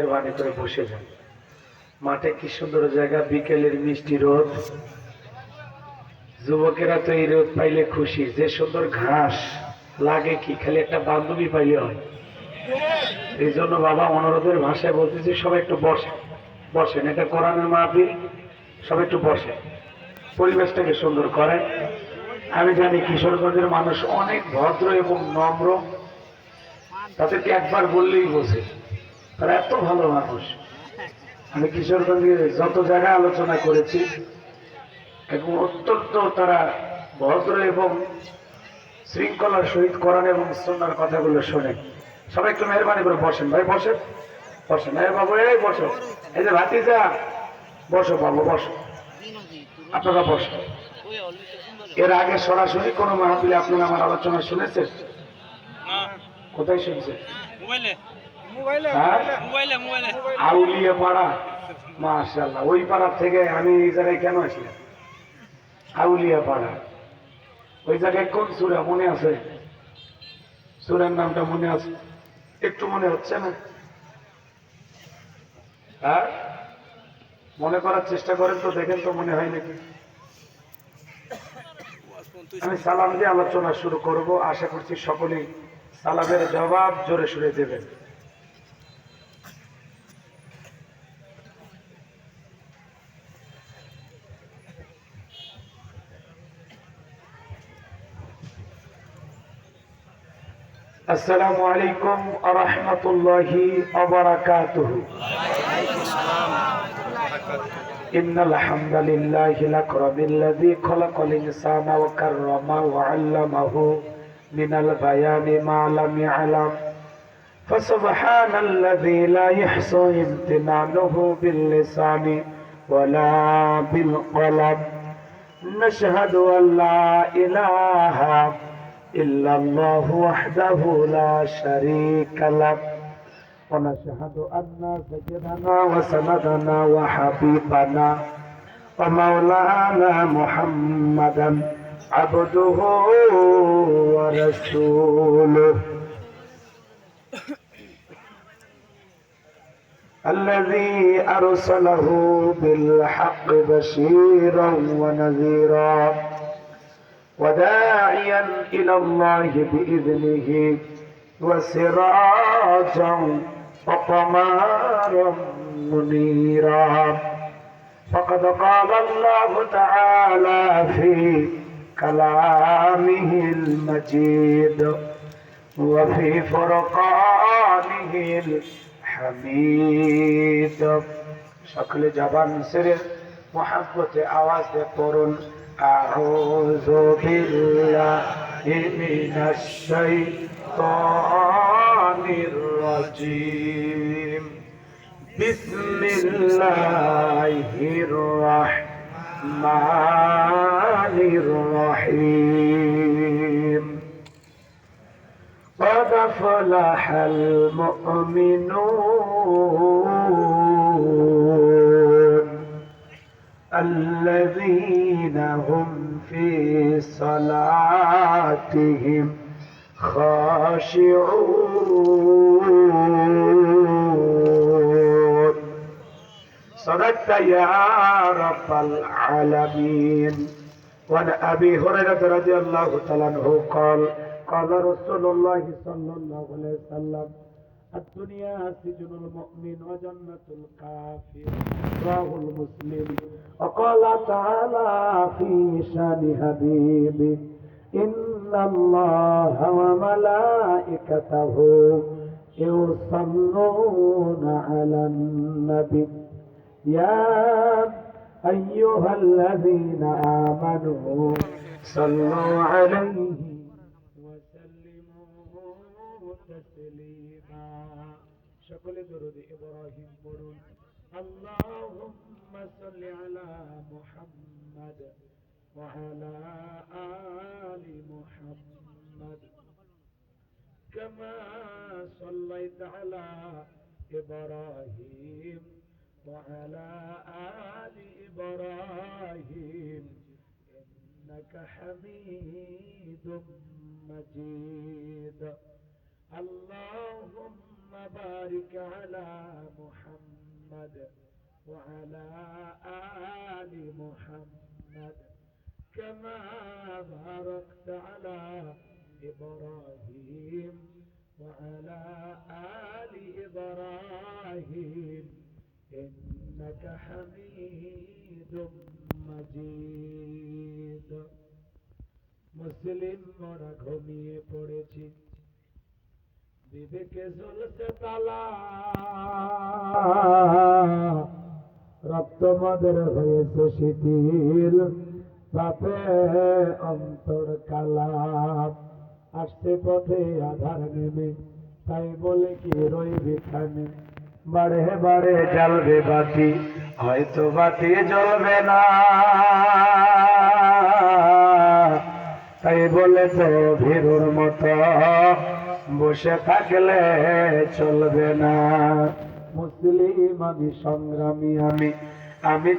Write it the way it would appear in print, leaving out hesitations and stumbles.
মেহরবানি করে বসে যান। মাঠে কি সুন্দর জায়গা, বিকেলের মিষ্টি রোদ, যুবকেরা তো এই রোদ পাইলে খুশি। যে সুন্দর ঘাস লাগে কি, খালি একটা বান্ধবী পাইলে হয়। এই জন্য বাবা অনুরোধের ভাষায় বলতেছি, সবাই একটু বসে বসেন, এটা কোরআনের মাহফিল, সবাই একটু বসে, পরিবেশটাকে সুন্দর করেন। আমি জানি কিশোরগঞ্জের মানুষ অনেক ভদ্র এবং নম্র, তাদেরকে একবার বললেই বোঝে, তারা এত ভালো মানুষ। আমি কিশোরগঞ্জে যত জায়গায় আলোচনা করেছি, এবং অত্যন্ত তারা ভদ্র এবং শৃঙ্খলার সহিত কোরআন এবং সুন্নাহর কথাগুলো শোনেন। সবাই একটু মেহরবানি করে বসেন, ভাই বসেন বসেন। এই বাবু, এই বসো, এই যে ভাতিজা, বসো বাবু বসো, আপনারা বসো। এর আগে সরাসরি কোনো মাহফিলে আপনারা আমার আলোচনা শুনেছেন? কোথায় শুনছেন? আউলিয়া পাড়া, মাশাআল্লাহ। ওই পাড়া থেকে আমি এই জায়গায় কেন আসলাম? আউলিয়া পাড়া, ওই জায়গায় কোন সূরা মনে আছে? সূরার নামটা মনে আছে? একটু মনে হচ্ছে না? হ্যাঁ, মনে করার চেষ্টা করেন তো, দেখেন তো মনে হয় নাকি। আমি সালাম দিয়ে আলোচনা শুরু করব, আশা করছি সকলেই সালামের জবাব জোরে সুরে দেবেন। আসসালামু আলাইকুম ওয়া রাহমাতুল্লাহি ওয়া বারাকাতুহু। ইন্নাল হামদালিল্লাহি লাকরামিল্লাযী খালাকাল ইনসানা ওয়া কাররামা ওয়া 'আল্লামাহু মিনাল বায়ানি মা লাম ইয়ালাম। ফাসুবহানাল্লাযী লা ইয়াহসু ইমতিনানুহু বিল লিসানি ওয়া লা বিল কলাম। নাশহাদু আল লা ইলাহা ইল্লাল্লাহু ওয়াহদাহু লা শারীকা লাহু ওয়া নাশহাদু আন্না সাইয়্যিদানা ওয়া সানাদানা ওয়া হাবিবানা ওয়া মাওলানা মুহাম্মাদান আবদুহু ওয়া রাসূলুহু الذي أرسله بالحق بشيرا ونذيرا وداعيا إلى الله بإذنه وسراجا وقمرا منيرا. فقد قال الله تعالى في كلامه المجيد وفي فرقانه الحميد. شكل جبان سر محبت آواز قرن أعوذ بالله من الشيطان الرجيم. بسم الله الرحمن الرحيم. قد أفلح المؤمنون الذين هم في صلاتهم خاشعون. صدقت يا رب العالمين. وعن أبي هريرة رضي الله تعالى عنه قال قال رسول الله صلى الله عليه وسلم الدنيا سجن المؤمن وجنة الكافر. رواه المسلم. وقال تعالى في شان حبيبه إن الله وملائكته يصلون على النبي يا أيها الذين آمنوا صلوا عليه وسلموا تسليما. شكل درود إبراهيم برون. اللهم صل على محمد وعلى آل محمد كما صليت على إبراهيم وعلى آل إبراهيم إنك حميد مجيد. اللهم بارك على محمد وعلى آل محمد كما باركت على إبراهيم وعلى آل إبراهيم إنك حميد مجيد মুসলিম মোরা ঘুমিয়ে পড়েছি বিবেকে জ্বলছে তালা রক্ত মদের হয়েছে শিথিল পাপে অন্তর কালা আসছে পথে আধার নেমে তাই বলে কি রইবে খানে বাড়ে বাড়ে জ্বলবে বাতি হয়তো বাতি জ্বলবে না তাই বলে তো ভীরুর মতো বসে থাকলে চলবে না মুসলিম আমি সংগ্রামী আমি